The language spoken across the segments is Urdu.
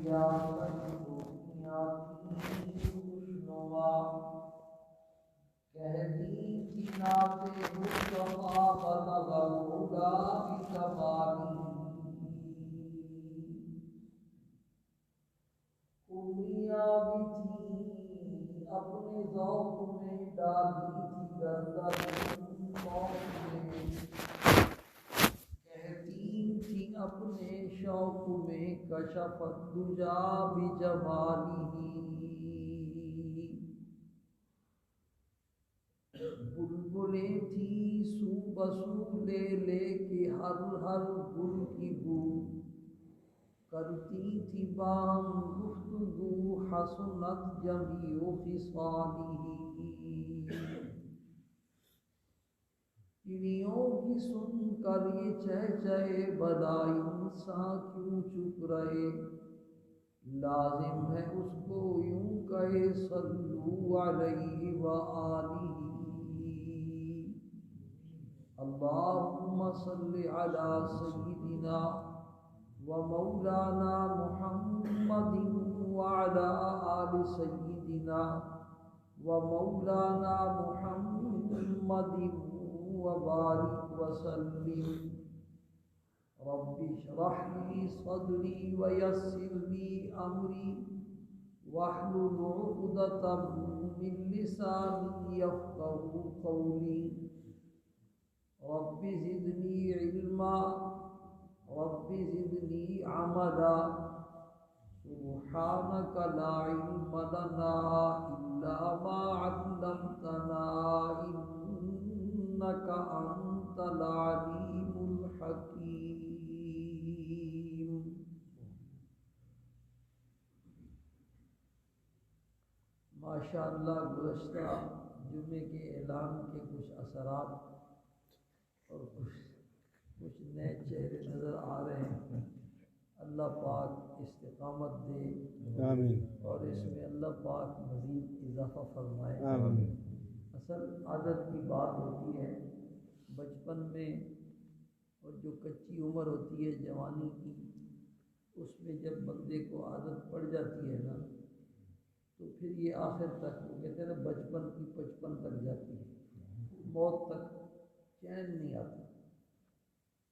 یا خوشنوا کہتی تھی نعت مصطفیٰ بلغ الہدی بکمالہ خوبیاں بھی تھیں اپنے ذوق میں ڈالی تھی گردن شوق میں کہتی تھی اپنے شوق میں کشفت دجا بجمالہ بلبلیں تھیں سو بسو لے لے کے ہر ہر گل کی بو کرتی تھی باہم گفتگو حسنت جمیع خصالہ چڑیوں کی سن کر یہ چہچہے بدا انسان کیوں چپ رہے لازم ہے اس کو یوں کہے صلو علیہ وآلہ اللہم صل علی سیدنا ومولانا محمد وعلى آل سيدنا ومولانا محمد وبارك وسلم رب اشرح لي صدري ويسر لي أمري واحلل عقدة من لساني يفقهوا قولي رب زدني علما رب زدنی عملا سبحانک لا علم لنا الا ما علمتنا انک انت العلیم الحکیم۔ ماشاء اللہ گزشتہ جمعے کے اعلان کے کچھ اثرات اور کچھ نئے چہرے نظر آ رہے ہیں۔ اللہ پاک استقامت دے آمین، اور اس میں اللہ پاک مزید اضافہ فرمائے آمین۔ اصل عادت کی بات ہوتی ہے بچپن میں، اور جو کچی عمر ہوتی ہے جوانی کی، اس میں جب بندے کو عادت پڑ جاتی ہے نا تو پھر یہ آخر تک وہ کہتے ہیں نا بچپن کی 55 تک جاتی ہے، موت تک چین نہیں آتا۔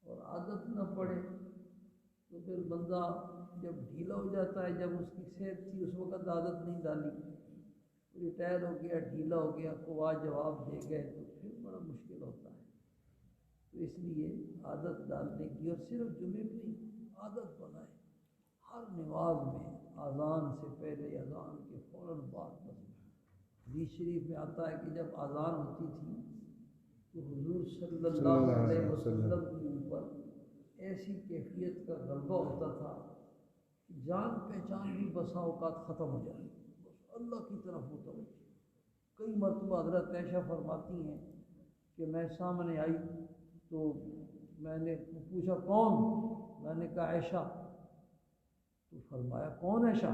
اور عادت نہ پڑے تو پھر بندہ جب ڈھیلا ہو جاتا ہے، جب اس کی صحت تھی اس وقت عادت نہیں ڈالی، ریٹائر ہو گیا، ڈھیلا ہو گیا، قوا جواب دے گئے تو پھر بڑا مشکل ہوتا ہے۔ تو اس لیے عادت ڈالنے کی، اور صرف جمعے میں نہیں، عادت بنائے ہر نماز میں، اذان سے پہلے، اذان کے فوراً بعد۔ بس حدیث شریف میں آتا ہے کہ جب اذان ہوتی تھی تو حضور صلی اللہ علیہ وسلم کے اوپر ایسی کیفیت کا غلبہ ہوتا تھا کہ جان پہچان بھی بسا اوقات ختم ہو جاتی، بس اللہ کی طرف متوجہ۔ کئی مرتبہ حضرت عائشہ فرماتی ہیں کہ میں سامنے آئی تو میں نے پوچھا کون؟ میں نے کہا عائشہ۔ تو فرمایا کون عائشہ؟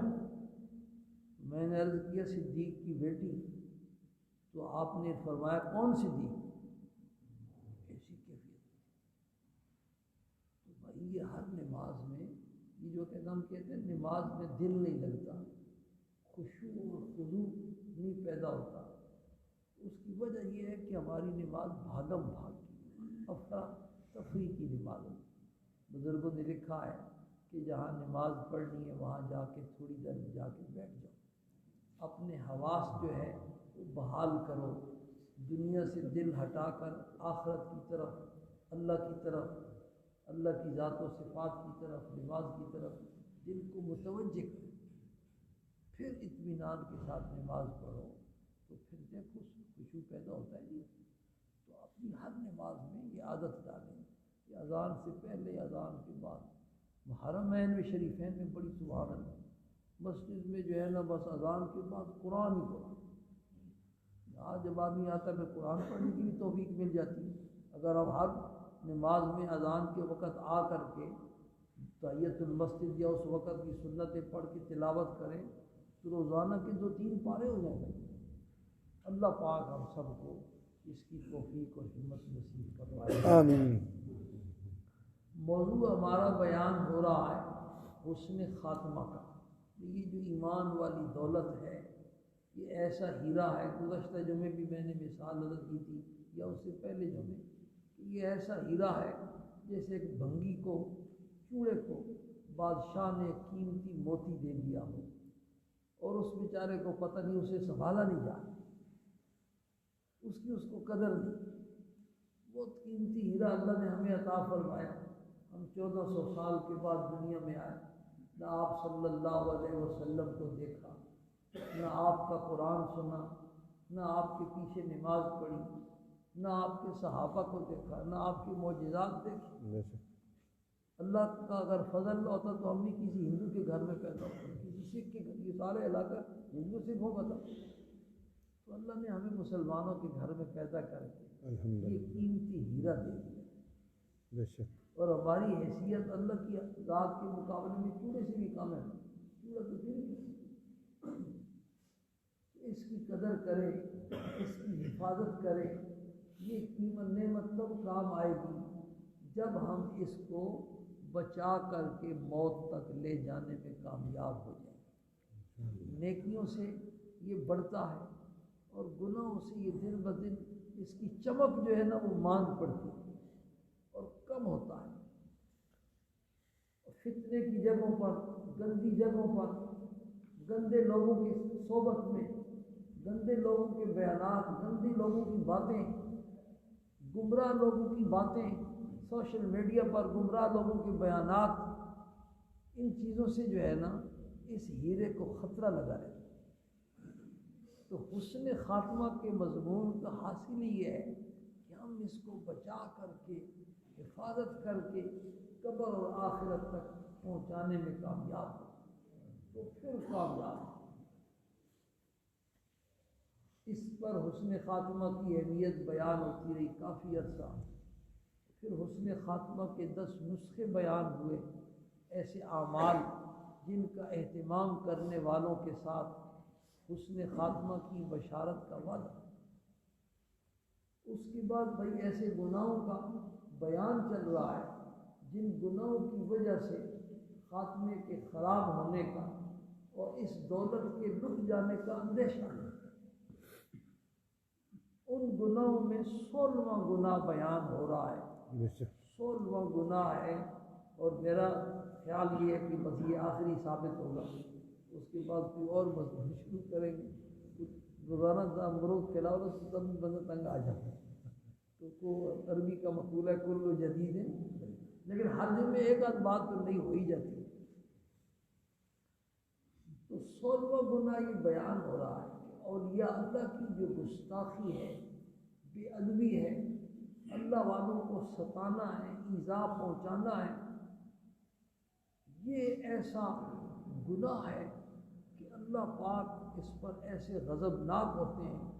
میں نے عرض کیا صدیق کی بیٹی۔ تو آپ نے فرمایا کون صدیق؟ ایسی کیفیت۔ تو بھائی یہ ہر نماز میں، یہ جو کہ ہم کہتے ہیں نماز میں دل نہیں لگتا، خشوع اور خضوع نہیں پیدا ہوتا، اس کی وجہ یہ ہے کہ ہماری نماز بھاگم بھاگ کی، افرا تفریح کی نماز ہے۔ بزرگوں نے لکھا ہے کہ جہاں نماز پڑھنی ہے وہاں جا کے تھوڑی دیر جا کے بیٹھ جاؤ، اپنے حواس جو ہے وہ بحال کرو، دنیا سے دل ہٹا کر آخرت کی طرف، اللہ کی طرف، اللہ کی ذات و صفات کی طرف، نماز کی طرف دل کو متوجہ کرو، پھر اطمینان کے ساتھ نماز پڑھو تو پھر دیکھو خشوع پیدا ہوتا ہے۔ نہیں تو اپنی ہر نماز میں یہ عادت ڈالیں کہ اذان سے پہلے، اذان کے بعد، حرمین میں شریفین میں بڑی سبحان اللہ، مسجد میں جو ہے نا بس اذان کے بعد قرآن ہی قرآن۔ آج جب آدمی آتا ہے پھر قرآن پڑھنے کی بھی توفیق مل جاتی ہے۔ اگر ہم ہر نماز میں اذان کے وقت آ کر کے تحیۃ المسجد یا اس وقت کی سنتیں پڑھ کے تلاوت کریں تو روزانہ کے 2-3 پارے ہو جائیں گے۔ اللہ پاک ہم سب کو اس کی توفیق اور ہمت نصیب فرمائے، آمین۔ موضوع ہمارا بیان ہو رہا ہے حسن خاتمہ کا۔ یہ جو ایمان والی دولت ہے یہ ایسا ہیرا ہے. گزشتہ جمعے بھی میں نے مثال عرض کی تھی یا اس سے پہلے جمعے کہ یہ ایسا ہیرا ہے جیسے ایک بھنگی کو, چوڑے کو بادشاہ نے قیمتی موتی دے دیا ہو اور اس بیچارے کو پتہ نہیں, اسے سنبھالا نہیں جا, اس کو قدر نہیں. بہت قیمتی ہیرا اللہ نے ہمیں عطا فرمایا. ہم 1400 سال کے بعد دنیا میں آئے, نہ آپ صلی اللہ علیہ وسلم کو دیکھا, نہ آپ کا قرآن سنا, نہ آپ کے پیچھے نماز پڑھی, نہ آپ کے صحابہ کو دیکھا, نہ آپ کے معجزات دیکھے. اللہ کا اگر فضل ہوتا تو ہم بھی کسی ہندو کے گھر میں پیدا ہوتے, کسی سکھ کے گھر, یہ سارے علاقہ ہندو سکھ ہوگا تھا. تو اللہ نے ہمیں مسلمانوں کے گھر میں پیدا کر کے یہ قیمتی ہیرا دے دیا. اور ہماری حیثیت اللہ کی ذات کے مقابلے میں چوڑے سے بھی کم ہے. چوڑا تو پھر اس کی قدر کرے, اس کی حفاظت کرے. یہ قیمت نعمت تب کام آئے گی جب ہم اس کو بچا کر کے موت تک لے جانے میں کامیاب ہو جائیں. نیکیوں سے یہ بڑھتا ہے اور گناہوں سے یہ دن بدن اس کی چمک جو ہے نا وہ ماند پڑتی ہے اور کم ہوتا ہے. فتنے کی جگہوں پر, گندی جگہوں پر, گندے لوگوں کی صحبت میں, گندے لوگوں کے بیانات, گندے لوگوں کی باتیں, گمراہ لوگوں کی باتیں, سوشل میڈیا پر گمراہ لوگوں کے بیانات, ان چیزوں سے جو ہے نا اس ہیرے کو خطرہ لگا رہتا ہے. تو حسن خاتمہ کے مضمون کا حاصل یہ ہے کہ ہم اس کو بچا کر کے, حفاظت کر کے قبر اور آخرت تک پہنچانے میں کامیاب ہو تو پھر کامیاب. اس پر حسن خاتمہ کی اہمیت بیان ہوتی رہی کافی عرصہ. پھر حسن خاتمہ کے 10 نسخے بیان ہوئے, ایسے اعمال جن کا اہتمام کرنے والوں کے ساتھ حسن خاتمہ کی بشارت کا وعدہ. اس کے بعد بھائی ایسے گناہوں کا بیان چل رہا ہے جن گناہوں کی وجہ سے خاتمے کے خراب ہونے کا اور اس دولت کے لٹ جانے کا اندیشہ ہے. ان گناہوں میں 16واں گناہ بیان ہو رہا ہے. 16واں گناہ ہے اور میرا خیال یہ ہے کہ بس یہ آخری ثابت ہوگا. اس کے بعد کوئی اور مضمون شروع کریں گے. روزانہ مرغ کھلاؤ تو تب بندہ تنگ آ جاتا ہے. تو عربی کا مقولہ ہے کل جدید ہے, لیکن ہر دن میں ایک آدھ بات تو نہیں ہو ہی جاتی. تو 16واں گناہ یہ بیان ہو رہا ہے کہ اولیاء اللہ کی جو گستاخی ہے, بے ادبی ہے, اللہ والوں کو ستانا ہے, ایذا پہنچانا ہے, یہ ایسا گناہ ہے کہ اللہ پاک اس پر ایسے غضبناک ہوتے ہیں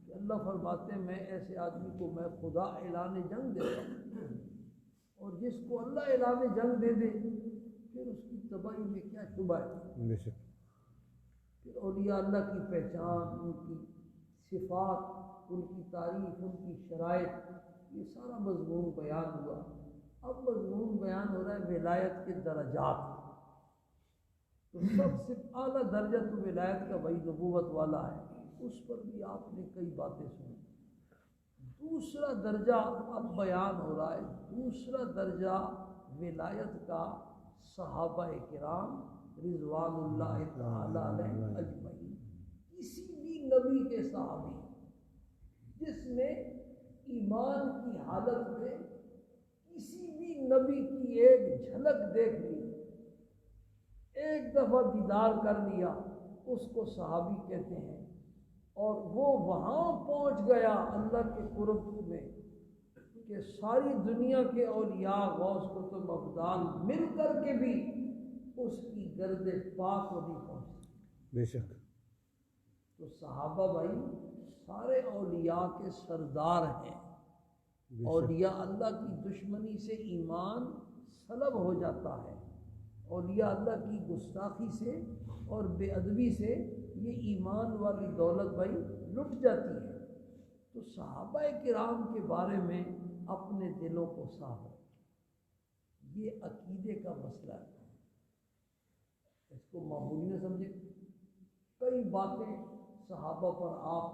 کہ اللہ فرماتے ہیں میں ایسے آدمی کو میں خدا اعلان جنگ دیتا ہوں, اور جس کو اللہ اعلان جنگ دے دے پھر اس کی تباہی میں کیا شبہ ہے. پھر اولیاء اللہ کی پہچان, ان کی صفات, ان کی تعریف, ان کی شرائط, یہ سارا مضمون بیان ہوا. اب مضمون بیان ہو رہا ہے ولایت کے درجات. تو سب سے اعلیٰ درجہ تو ولایت کا وہی نبوت والا ہے, اس پر بھی آپ نے کئی باتیں سنی. دوسرا درجہ اب بیان ہو رہا ہے, دوسرا درجہ ولایت کا صحابہ کرام رضوان اللہ تعالی علیہ اجمعین. کسی بھی نبی کے صحابی جس نے ایمان کی حالت میں کسی بھی نبی کی ایک جھلک دیکھ لی, ایک دفعہ دیدار کر لیا, اس کو صحابی کہتے ہیں. اور وہ وہاں پہنچ گیا اللہ کے قرب میں کہ ساری دنیا کے اولیاء غوث قطب ابدال مل کر کے بھی اس کی گرد پاک کو نہیں پہنچتی. بے شک. تو صحابہ بھائی سارے اولیاء کے سردار ہیں. اولیاء اللہ کی دشمنی سے ایمان سلب ہو جاتا ہے, اولیاء اللہ کی گستاخی سے اور بے ادبی سے یہ ایمان والی دولت بھائی لٹ جاتی ہے. تو صحابہ کرام کے بارے میں اپنے دلوں کو صاف رکھیں, یہ عقیدے کا مسئلہ ہے. اس کو معمولی نہ سمجھیں. کئی باتیں صحابہ پر آپ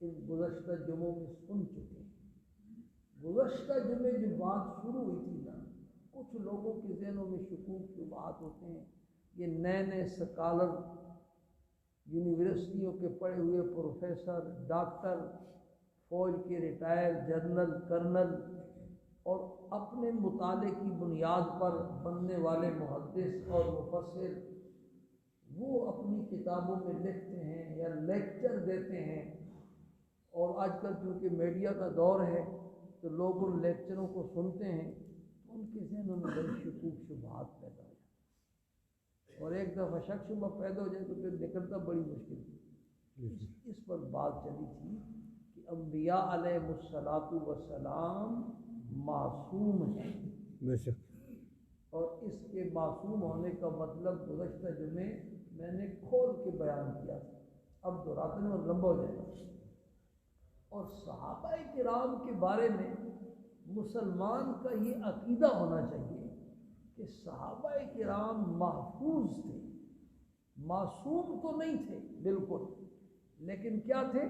ان گزشتہ جمعوں میں سن چکے ہیں. گزشتہ جمعے جو بات شروع ہوئی تھی نا، کچھ لوگوں کے ذہنوں میں شکوک شبہات ہوتے ہیں. یہ نئے نئے سکالر، یونیورسٹیوں کے پڑھے ہوئے پروفیسر، ڈاکٹر، فوج کے ریٹائر جنرل، کرنل، اور اپنے مطالعے کی بنیاد پر بننے والے محدث اور مفسر، وہ اپنی کتابوں میں لکھتے ہیں یا لیکچر دیتے ہیں. اور آج کل چونکہ میڈیا کا دور ہے تو لوگ ان لیکچروں کو سنتے ہیں، تو ان کے ذہنوں میں بڑی شکوک شبہات پیدا ہو جاتی ہیں، اور ایک دفعہ شک شبہ پیدا ہو جائے تو پھر نکلتا بڑی مشکل ہے. اس پر بات چلی تھی کہ انبیاء علیہ الصلاۃ والسلام معصوم ہیں. بے شک. اور اس کے معصوم ہونے کا مطلب گزشتہ جمعے میں نے کھول کے بیان کیا تھا، اب دہراتے میں لمبا ہو جائے گا. اور صحابہ کرام کے بارے میں مسلمان کا یہ عقیدہ ہونا چاہیے کہ صحابہ کرام محفوظ تھے. معصوم تو نہیں تھے بالکل، لیکن کیا تھے؟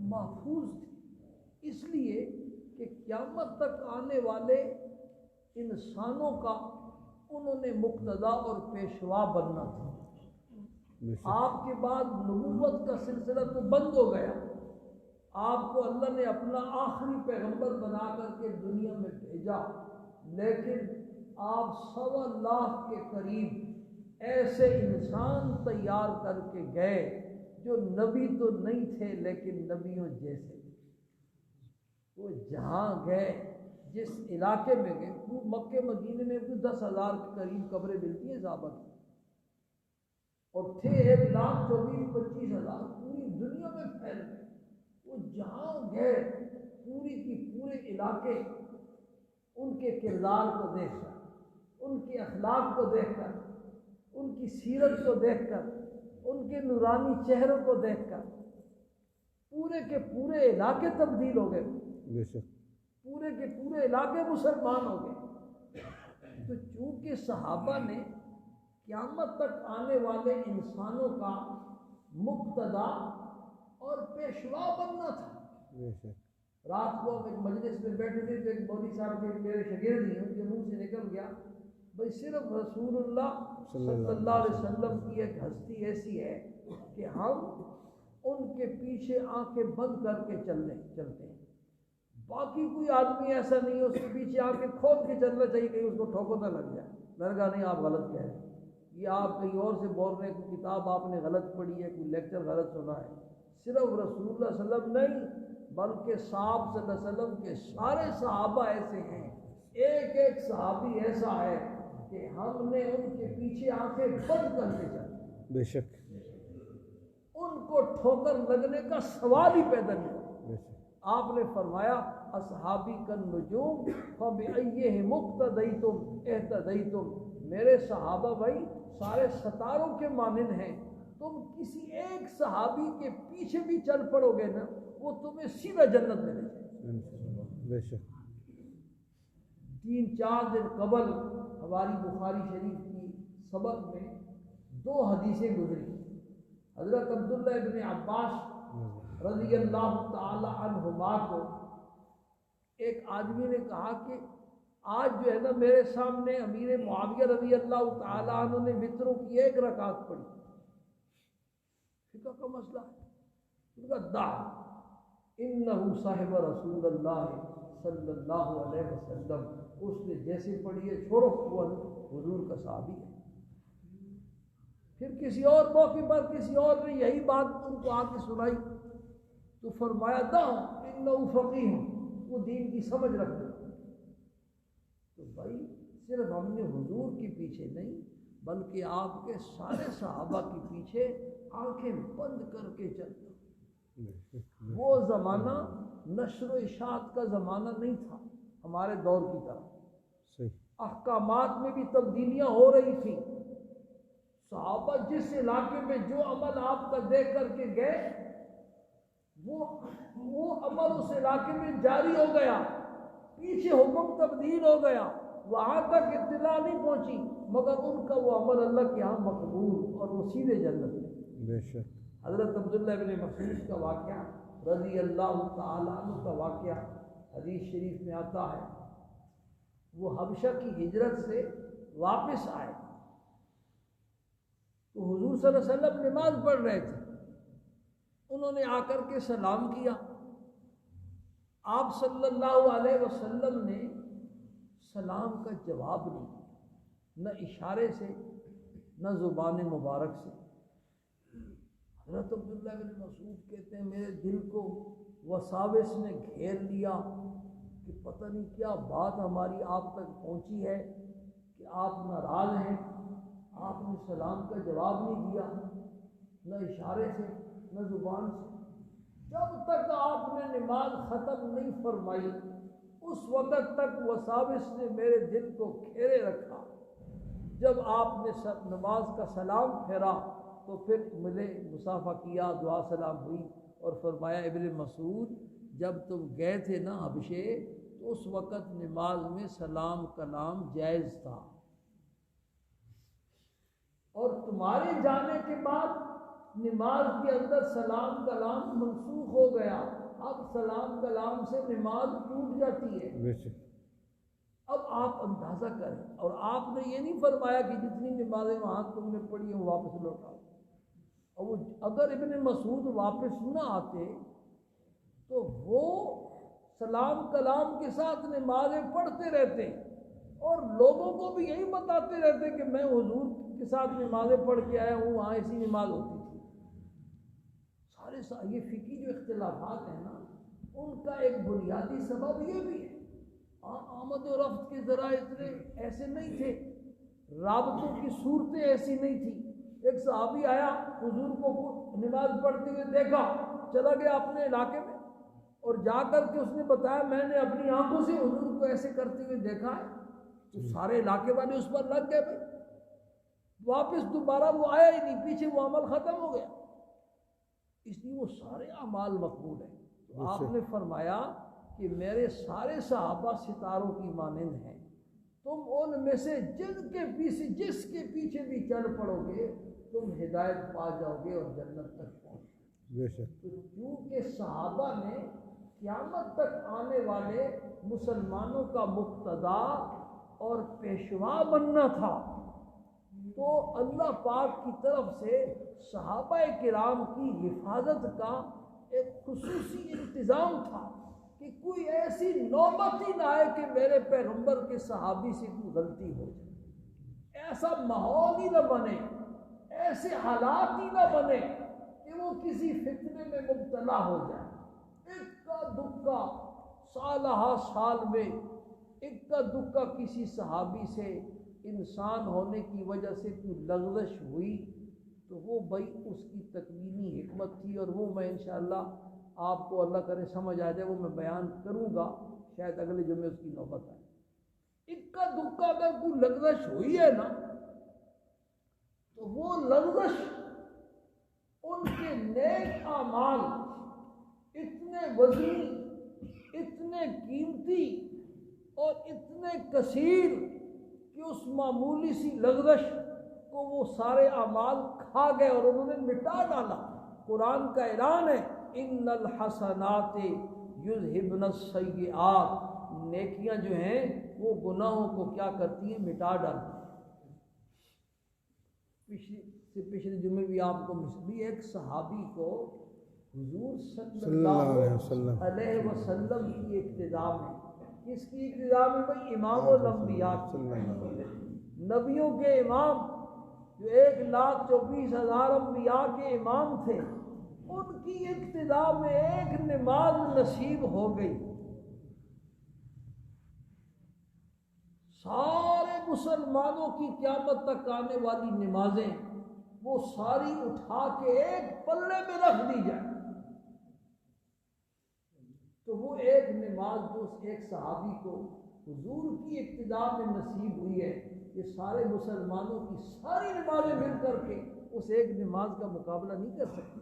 محفوظ تھے. اس لیے کہ قیامت تک آنے والے انسانوں کا انہوں نے مقتدا اور پیشوا بننا تھا. آپ کے بعد نبوت کا سلسلہ تو بند ہو گیا. آپ کو اللہ نے اپنا آخری پیغمبر بنا کر کے دنیا میں بھیجا، لیکن آپ 1.25 لاکھ کے قریب ایسے انسان تیار کر کے گئے جو نبی تو نہیں تھے لیکن نبیوں جیسے. وہ جہاں گئے، جس علاقے میں گئے، وہ مکہ مدینے میں بھی 10,000 کے قریب قبریں ملتی ہیں صحابہ کی، اور تھے 1,24,25,000 پوری دنیا میں پھیل گئے. وہ جہاں گئے پوری کی پورے علاقے ان کے کردار کو دیکھ کر، ان کے اخلاق کو دیکھ کر، ان کی سیرت کو دیکھ کر، ان کے نورانی چہروں کو دیکھ کر پورے کے پورے علاقے تبدیل ہو گئے. پورے کے پورے علاقے مسلمان ہو گئے. تو چونکہ صحابہ نے قیامت تک آنے والے انسانوں کا مقتدا اور پیشوا بننا تھا. رات کو ہم ایک مجلس میں بیٹھے تھے تو ایک مولوی صاحب کے میرے شاگرد ہیں، ان کے منہ سے نکل گیا بھائی صرف رسول اللہ صلی اللہ علیہ وسلم کی ایک ہستی ایسی ہے کہ ہم ان کے پیچھے آنکھیں بند کر کے چلتے ہیں، باقی کوئی آدمی ایسا نہیں ہے، اس کے پیچھے آنکھیں کھول کے چلنا چاہیے کہیں اس کو ٹھوکر نہ لگ جائے. میں نے کہا نہیں، آپ غلط کہہ رہے ہیں، یہ آپ کہیں اور سے بول رہے ہیں، کوئی کتاب آپ نے غلط پڑھی ہے، کوئی لیکچر غلط سنا ہے. صرف رسول اللہ صلی اللہ علیہ وسلم نہیں بلکہ صاحب صلی اللہ علیہ وسلم کے سارے صحابہ ایسے ہیں. ایک ایک صحابی ایسا ہے کہ ہم نے ان کے پیچھے آنکھیں بند کر کے چلے. بے شک. ان کو ٹھوکر لگنے کا سوال ہی پیدا نہیں ہوا. آپ نے فرمایا اصحابی کالنجوم فبأیہم اقتدیتم اہتدیتم. میرے صحابہ بھائی سارے ستاروں کے مانند ہیں، تم کسی ایک صحابی کے پیچھے بھی چل پڑو گے نا، وہ تمہیں سیدھا جنت میں لے جائے. بے شک. 3-4 دن قبل ہماری بخاری شریف کی سبق میں 2 حدیثیں گزری. حضرت عبداللہ ابن عباس رضی اللہ تعالی عنہما کو ایک آدمی نے کہا کہ آج جو ہے نا میرے سامنے امیر معاویہ رضی اللہ تعالی عنہ نے وتروں کی 1 رکعت پڑھی. فقہ کا مسئلہ ہے. ان کا دع انہو صاحب رسول اللہ صلی اللہ علیہ وسلم، اس نے جیسے پڑھی ہے چھوڑو، وہ حضور کا صحابی ہے. پھر کسی اور موقع پر کسی اور نے یہی بات ان کو آ کے سنائی تو فرمایا دع انہو فقیہ، وہ دین کی سمجھ رکھتے. تو بھائی صرف ہم نے حضور کے پیچھے نہیں بلکہ آپ کے سارے صحابہ کے پیچھے آنکھیں بند کر کے چلتا. وہ زمانہ نشر و اشاعت کا زمانہ نہیں تھا ہمارے دور کی طرح. احکامات میں بھی تبدیلیاں ہو رہی تھیں. صحابہ جس علاقے میں جو عمل آپ کا دیکھ کر کے گئے وہ عمل اس علاقے میں جاری ہو گیا، پیچھے حکم تبدیل ہو گیا، وہاں تک اطلاع نہیں پہنچی مگر ان کا وہ عمل اللہ کے ہاں مقبول اور وہ سیدھے جنت میں. بے شک. حضرت عبداللہ بن مسعود کا واقعہ رضی اللہ تعالیٰ عنہ کا واقعہ حدیث شریف میں آتا ہے. وہ حبشہ کی ہجرت سے واپس آئے تو حضور صلی اللہ علیہ وسلم نماز پڑھ رہے تھے. انہوں نے آ کر کے سلام کیا. آپ صلی اللہ علیہ وسلم نے سلام کا جواب نہیں دیا، نہ اشارے سے نہ زبان مبارک سے. حضرت عبداللہ بن مسعود کہتے ہیں میرے دل کو وساوس نے گھیر لیا کہ پتہ نہیں کیا بات ہماری آپ تک پہنچی ہے کہ آپ ناراض ہیں. آپ نے سلام کا جواب نہیں دیا، نہ اشارے سے نہ زبان سے. جب تک آپ نے نماز ختم نہیں فرمائی اس وقت تک وساوس نے میرے دل کو گھیرے رکھا. جب آپ نے نماز کا سلام پھیرا تو پھر ملے، مصافحہ کیا، دعا سلام ہوئی اور فرمایا ابن مسعود جب تم گئے تھے نا حبشے تو اس وقت نماز میں سلام کلام جائز تھا، اور تمہارے جانے کے بعد نماز کے اندر سلام کلام منسوخ ہو گیا. اب سلام کلام سے نماز ٹوٹ جاتی ہے. اب آپ اندازہ کریں، اور آپ نے یہ نہیں فرمایا کہ جتنی نمازیں وہاں تم نے پڑھی ہیں واپس لوٹاؤ. اور اگر ابن مسعود واپس نہ آتے تو وہ سلام کلام کے ساتھ نمازیں پڑھتے رہتے اور لوگوں کو بھی یہی بتاتے رہتے کہ میں حضور کے ساتھ نمازیں پڑھ کے آیا ہوں، وہاں ایسی نماز ہوتی تھی. یہ فقہی جو اختلافات ہیں نا ان کا ایک بنیادی سبب یہ بھی ہے آمد و رفت کے ذرائع اتنے ایسے نہیں تھے، رابطوں کی صورتیں ایسی نہیں تھی. ایک صحابی آیا حضور کو نماز پڑھتے ہوئے دیکھا، چلا گیا اپنے علاقے میں اور جا کر کے اس نے بتایا میں نے اپنی آنکھوں سے حضور کو ایسے کرتے ہوئے دیکھا ہے. تو سارے علاقے والے اس پر لگ گئے. بھائی واپس دوبارہ وہ آیا ہی نہیں، پیچھے وہ عمل ختم ہو گیا. اس لیے وہ سارے اعمال مقبول ہیں. تو آپ نے فرمایا کہ میرے سارے صحابہ ستاروں کی مانند ہیں، تم ان میں سے جس کے پیچھے بھی چل پڑو گے تم ہدایت پا جاؤ گے اور جنت تک پہنچ. تو کیونکہ صحابہ نے قیامت تک آنے والے مسلمانوں کا مقتدا اور پیشوا بننا تھا، تو اللہ پاک کی طرف سے صحابہ کرام کی حفاظت کا ایک خصوصی انتظام تھا کہ کوئی ایسی نوبت ہی نہ آئے کہ میرے پیغمبر کے صحابی سے کوئی غلطی ہو جائے. ایسا ماحول ہی نہ بنے، ایسے حالات ہی نہ بنے کہ وہ کسی فتنے میں مبتلا ہو جائے. اکا دکا سالہ سال میں اکا دکا کسی صحابی سے انسان ہونے کی وجہ سے کوئی لغزش ہوئی تو وہ بھائی اس کی تکوینی حکمت تھی، اور وہ میں انشاءاللہ آپ کو اللہ کرے سمجھ آ جائے وہ میں بیان کروں گا، شاید اگلے جمعے اس کی نوبت آئے. اکا دکا اگر کوئی لغزش ہوئی ہے نا تو وہ لغزش ان کے نیک اعمال اتنے وزنی، اتنے قیمتی اور اتنے کثیر کہ اس معمولی سی لغزش کو وہ سارے اعمال کھا گئے اور انہوں نے مٹا ڈالا. قرآن کا اعلان ہے ان الحسنات یذہبن السیئات، نیکیاں جو ہیں وہ گناہوں کو کیا کرتی ہیں؟ مٹا ڈالتی ہیں. پچھلے جمعے بھی آپ کو بھی ایک صحابی کو حضور صلی اللہ علیہ وسلم کی اقتداء میں، کس کی اقتداء میں بھائی؟ امام الانبیاء کی، نبیوں کے امام جو 1,24,000 انبیاء کے امام تھے، ان کی اقتداء میں ایک نماز نصیب ہو گئی. سارے مسلمانوں کی قیامت تک آنے والی نمازیں وہ ساری اٹھا کے ایک پلے میں رکھ دی جائے تو وہ ایک نماز جو ایک صحابی کو حضور کی اقتداء میں نصیب ہوئی ہے، یہ سارے مسلمانوں کی ساری نمازیں مل کر کے اس ایک نماز کا مقابلہ نہیں کر سکتی.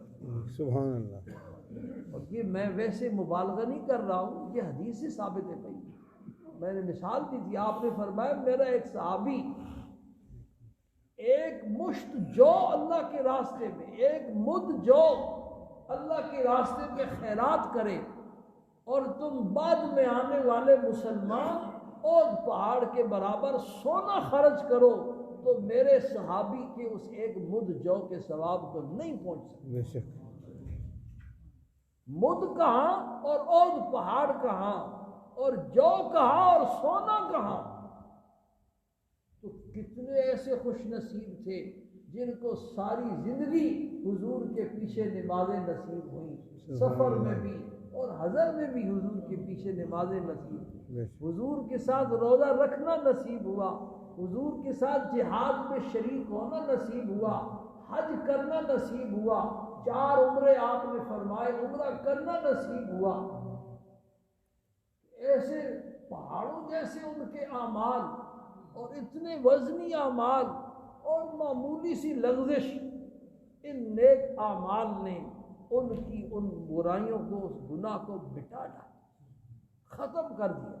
سبحان اللہ. اور یہ میں ویسے مبالغہ نہیں کر رہا ہوں، یہ حدیث سے ثابت ہے. بھائی میں نے مثال دی تھی، آپ نے فرمایا میرا ایک صحابی ایک مشت جو اللہ کے راستے میں، ایک مد جو اللہ کے راستے میں خیرات کرے، اور تم بعد میں آنے والے مسلمان اور پہاڑ کے برابر سونا خرچ کرو، تو میرے صحابی کے اس ایک مد جو کے ثواب کو نہیں پہنچ سکتے۔ بے شک مد کہاں اور عود پہاڑ کہاں، اور جو کہاں اور سونا کہاں۔ تو کتنے ایسے خوش نصیب تھے جن کو ساری زندگی حضور کے پیچھے نمازیں نصیب ہوئیں، سفر میں بھی اور حضر میں بھی حضور کے پیچھے نمازیں نصیب، حضور کے ساتھ روزہ رکھنا نصیب ہوا، حضور کے ساتھ جہاد میں شریک ہونا نصیب ہوا، حج کرنا نصیب ہوا، 4 عمرے آپ نے فرمائے، عمرہ کرنا نصیب ہوا۔ ایسے پہاڑوں جیسے ان کے اعمال، اور اتنے وزنی اعمال، اور معمولی سی لغزش ان نیک اعمال نے ان کی ان برائیوں کو، اس گناہ کو مٹا ڈالا، ختم کر دیا۔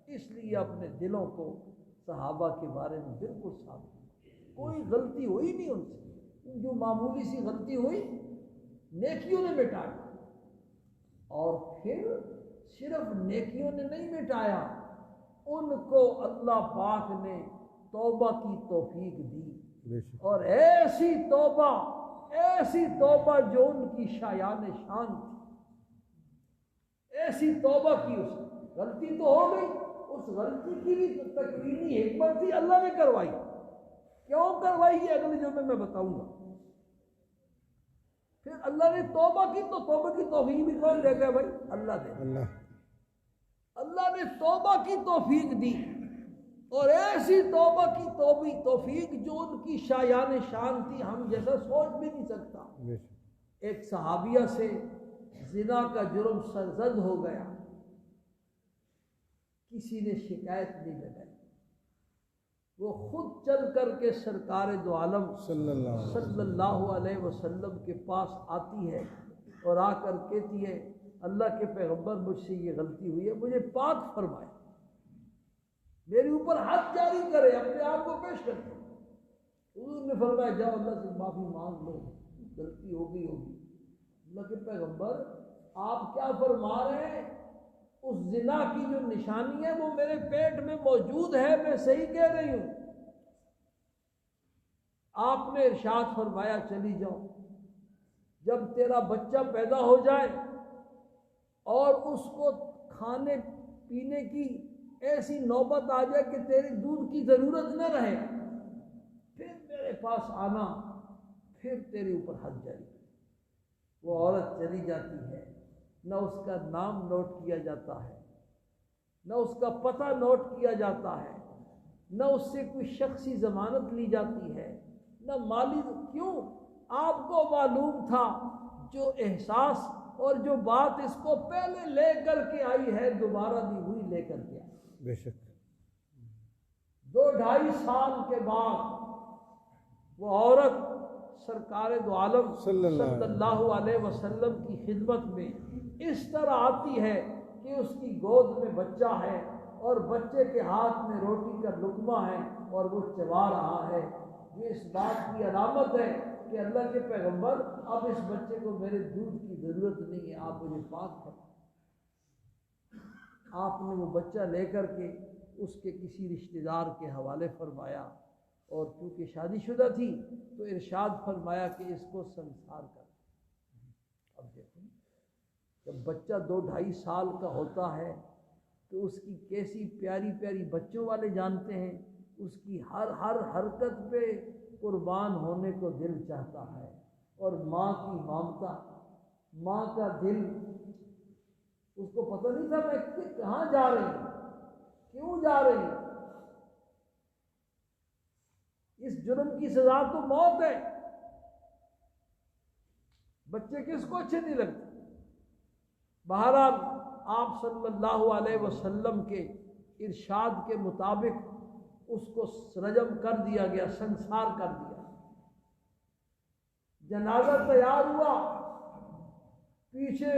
اس لیے اپنے دلوں کو صحابہ کے بارے میں بالکل صاف، کوئی غلطی ہوئی نہیں ان سے، جو معمولی سی غلطی ہوئی نیکیوں نے مٹا دیا۔ اور پھر صرف نیکیوں نے نہیں مٹایا، ان کو اللہ پاک نے توبہ کی توفیق دی، اور ایسی توبہ جو ان کی شایان شان تھی، ایسی توبہ کی۔ اس غلطی تو ہو گئی، اس غلطی کی بھی تکوینی حکمت تھی، اللہ نے کروائی۔ کیوں کروائی یہ اگلے جمعے میں بتاؤں گا۔ پھر اللہ نے توبہ کی، تو توبہ کی توفیق بھی کون دے گا بھائی؟ اللہ دے گا۔ اللہ نے توبہ کی توفیق دی، اور ایسی توبہ کی توفیق جو ان کی شایان شان تھی، ہم جیسا سوچ بھی نہیں سکتا۔ ایک صحابیہ سے زنا کا جرم سرزد ہو گیا، کسی نے شکایت نہیں لگائی، وہ خود چل کر کے سرکار دو عالم صلی اللہ علیہ وسلم کے پاس آتی ہے، اور آ کر کہتی ہے اللہ کے پیغمبر مجھ سے یہ غلطی ہوئی ہے، مجھے پاک فرمائے، میرے اوپر حد جاری کرے، اپنے آپ کو پیش کرتے۔ حضور نے فرمایا جاؤ اللہ سے معافی مانگ لو، غلطی ہو گئی ہوگی۔ اللہ کے پیغمبر آپ کیا فرما رہے ہیں؟ اس زنا کی جو نشانی ہے وہ میرے پیٹ میں موجود ہے، میں صحیح کہہ رہی ہوں۔ آپ نے ارشاد فرمایا چلی جاؤ، جب تیرا بچہ پیدا ہو جائے اور اس کو کھانے پینے کی ایسی نوبت آ جائے کہ تیری دودھ کی ضرورت نہ رہے، پھر میرے پاس آنا، پھر تیرے اوپر حد جاری۔ وہ عورت چلی جاتی ہے، نہ اس کا نام نوٹ کیا جاتا ہے، نہ اس کا پتہ نوٹ کیا جاتا ہے، نہ اس سے کوئی شخصی ضمانت لی جاتی ہے، نہ مالی۔ کیوں؟ آپ کو معلوم تھا جو احساس اور جو بات اس کو پہلے لے کر کے آئی ہے، دوبارہ بھی وہی لے کر کے آئی۔ بے شک 2-2.5 سال کے بعد وہ عورت سرکار دو عالم صلی اللہ علیہ وسلم کی خدمت میں اس طرح آتی ہے کہ اس کی گود میں بچہ ہے، اور بچے کے ہاتھ میں روٹی کا لقمہ ہے، اور وہ چبا رہا ہے۔ یہ اس بات کی علامت ہے کہ اللہ کے پیغمبر اب اس بچے کو میرے دودھ کی ضرورت نہیں ہے، آپ مجھے پاک فرمائیں۔ آپ نے وہ بچہ لے کر کے اس کے کسی رشتہ دار کے حوالے فرمایا، اور چونکہ شادی شدہ تھی تو ارشاد فرمایا کہ اس کو سنسار کر۔ اب دیکھیں جب بچہ 2-2.5 سال کا ہوتا ہے تو اس کی کیسی پیاری پیاری بچوں والے جانتے ہیں، اس کی ہر حرکت پہ قربان ہونے کو دل چاہتا ہے، اور ماں کی ممتا، ماں کا دل، اس کو پتہ نہیں تھا میں کہاں جا رہی ہوں، کیوں جا رہی ہوں۔ اس جرم کی سزا تو موت ہے۔ بچے کس کو اچھے نہیں لگتے؟ بہرحال آپ صلی اللہ علیہ وسلم کے ارشاد کے مطابق اس کو رجم کر دیا گیا، سنسار کر دیا۔ جنازہ تیار ہوا، پیچھے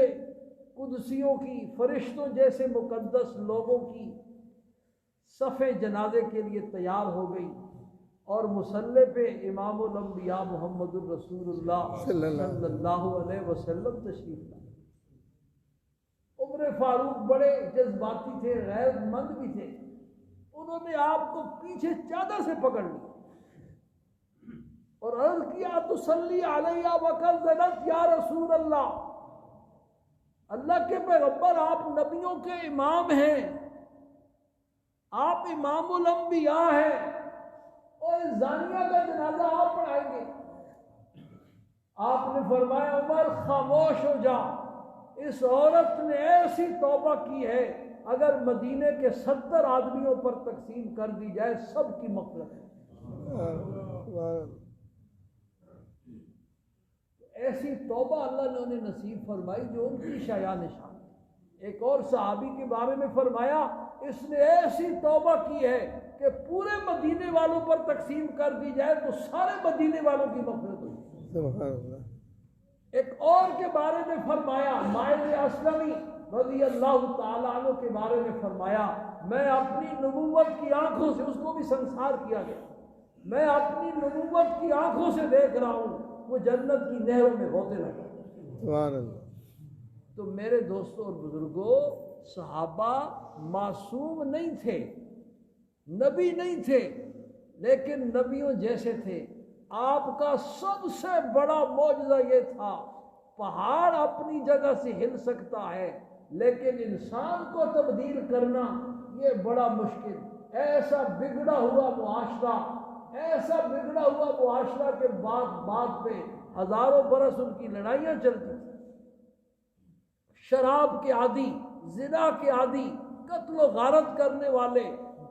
قدسیوں کی، فرشتوں جیسے مقدس لوگوں کی صفیں جنازے کے لیے تیار ہو گئی، اور مصلی پہ امام الانبیاء محمد الرسول اللہ صلی اللہ علیہ وسلم تشریف لائے۔ عمر فاروق بڑے جذباتی تھے، غیر مند بھی تھے، انہوں نے آپ کو پیچھے چادر سے پکڑ لیا اور عرض کیا تصلی علیہ وقد زنت یا رسول اللہ، اللہ کے پیغمبر آپ نبیوں کے امام ہیں، آپ امام الانبیاء ہیں، اور زانیہ کا جنازہ آپ پڑھائیں گے؟ آپ نے فرمایا عمر خاموش ہو جا، اس عورت نے ایسی توبہ کی ہے اگر مدینے کے 70 آدمیوں پر تقسیم کر دی جائے سب کی مغفرت ہے۔ ایسی توبہ اللہ نے انہیں نصیب فرمائی جو ان کی شایع نشان ہے۔ ایک اور صحابی کے بارے میں فرمایا اس نے ایسی توبہ کی ہے کہ پورے مدینے والوں پر تقسیم کر دی جائے تو سارے مدینے والوں کی مغفرت ہوگی۔ سبحان اللہ۔ ایک اور کے بارے میں فرمایا مائز اسلمی رضی اللہ تعالیٰ عنہ کے بارے میں فرمایا میں اپنی نبوت کی آنکھوں سے، اس کو بھی سنسار کیا گیا، میں اپنی نبوت کی آنکھوں سے دیکھ رہا ہوں وہ جنت کی نہروں میں ہوتے لگے۔ سبحان اللہ۔ تو میرے دوستوں اور بزرگوں، صحابہ معصوم نہیں تھے، نبی نہیں تھے، لیکن نبیوں جیسے تھے۔ آپ کا سب سے بڑا معجزہ یہ تھا، پہاڑ اپنی جگہ سے ہل سکتا ہے لیکن انسان کو تبدیل کرنا یہ بڑا مشکل۔ ایسا بگڑا ہوا معاشرہ، ایسا بگڑا ہوا معاشرہ کے بعد پہ ہزاروں برس ان کی لڑائیاں چلتی تھیں۔ شراب کے عادی، زنا کے عادی، قتل و غارت کرنے والے،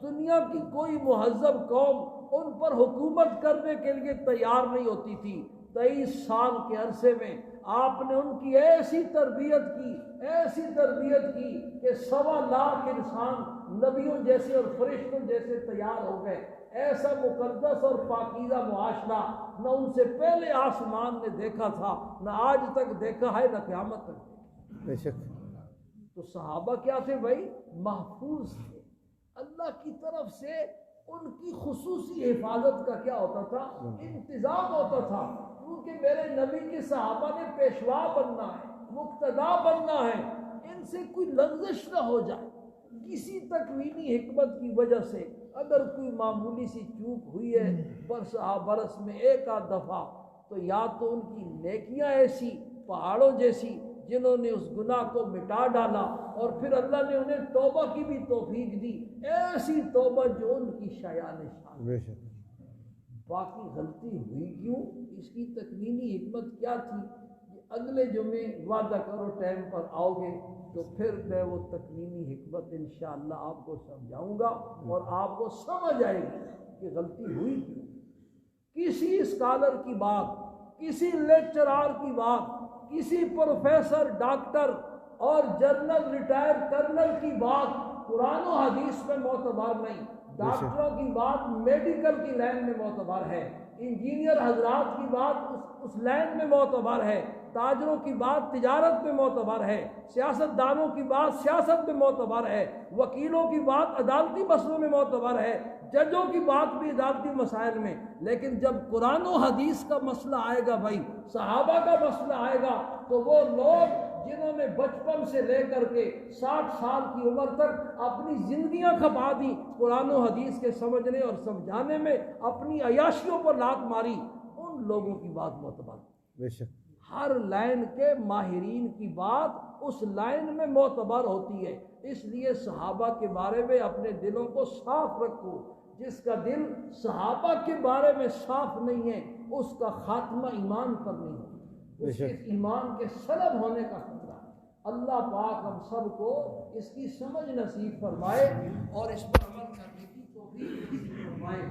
دنیا کی کوئی مہذب قوم ان پر حکومت کرنے کے لیے تیار نہیں ہوتی تھی۔ 23 سال کے عرصے میں آپ نے ان کی ایسی تربیت کی کہ 1.25 لاکھ انسان نبیوں جیسے اور فرشتوں جیسے تیار ہو گئے۔ ایسا مقدس اور پاکیزہ معاشرہ نہ ان سے پہلے آسمان نے دیکھا تھا، نہ آج تک دیکھا ہے، نہ قیامت تک۔ بے شک۔ تو صحابہ کیا تھے بھائی؟ محفوظ تھے اللہ کی طرف سے۔ ان کی خصوصی حفاظت کا کیا ہوتا تھا؟ انتظام ہوتا تھا، کیونکہ میرے نبی کے صحابہ نے پیشوا بننا ہے، مقتدا بننا ہے، ان سے کوئی لغزش نہ ہو جائے۔ کسی تکوینی حکمت کی وجہ سے اگر کوئی معمولی سی چوک ہوئی ہے برس میں ایک آدھ دفعہ، تو یا تو ان کی نیکیاں ایسی پہاڑوں جیسی جنہوں نے اس گناہ کو مٹا ڈالا، اور پھر اللہ نے انہیں توبہ کی بھی توفیق دی، ایسی توبہ جو ان کی شایع نشان۔ بے شک۔ باقی غلطی ہوئی کیوں؟ اس کی تکوینی حکمت کیا تھی؟ اگلے جمعے وعدہ کرو ٹائم پر آؤ گے تو پھر میں وہ تکوینی حکمت انشاءاللہ آپ کو سمجھاؤں گا اور آپ کو سمجھ آئے گی کہ غلطی ہوئی کیوں۔ کسی اسکالر کی بات، کسی لیکچرار کی بات، کسی پروفیسر، ڈاکٹر اور جنرل ریٹائر کرنل کی بات قرآن و حدیث میں معتبر نہیں۔ ڈاکٹروں کی بات میڈیکل کی لائن میں معتبر ہے، انجینئر حضرات کی بات اس لائن میں معتبر ہے، تاجروں کی بات تجارت میں معتبر ہے، سیاست دانوں کی بات سیاست میں معتبر ہے، وکیلوں کی بات عدالتی مسئلوں میں معتبر ہے، ججوں کی بات بھی عدالتی مسائل میں۔ لیکن جب قرآن و حدیث کا مسئلہ آئے گا بھائی، صحابہ کا مسئلہ آئے گا، تو وہ لوگ جنہوں نے بچپن سے لے کر کے 60 سال کی عمر تک اپنی زندگیاں کھپا دی قرآن و حدیث کے سمجھنے اور سمجھانے میں، اپنی عیاشیوں پر لات ماری، ان لوگوں کی بات معتبر۔ بے شک۔ ہر لائن کے ماہرین کی بات اس لائن میں معتبر ہوتی ہے۔ اس لیے صحابہ کے بارے میں اپنے دلوں کو صاف رکھو۔ جس کا دل صحابہ کے بارے میں صاف نہیں ہے اس کا خاتمہ ایمان پر نہیں ہے، اس کے ایمان کے سلب ہونے کا خطرہ ہے۔ اللہ پاک ہم سب کو اس کی سمجھ نصیب فرمائے اور اس پر عمل کرنے کی توفیق نصیب فرمائے۔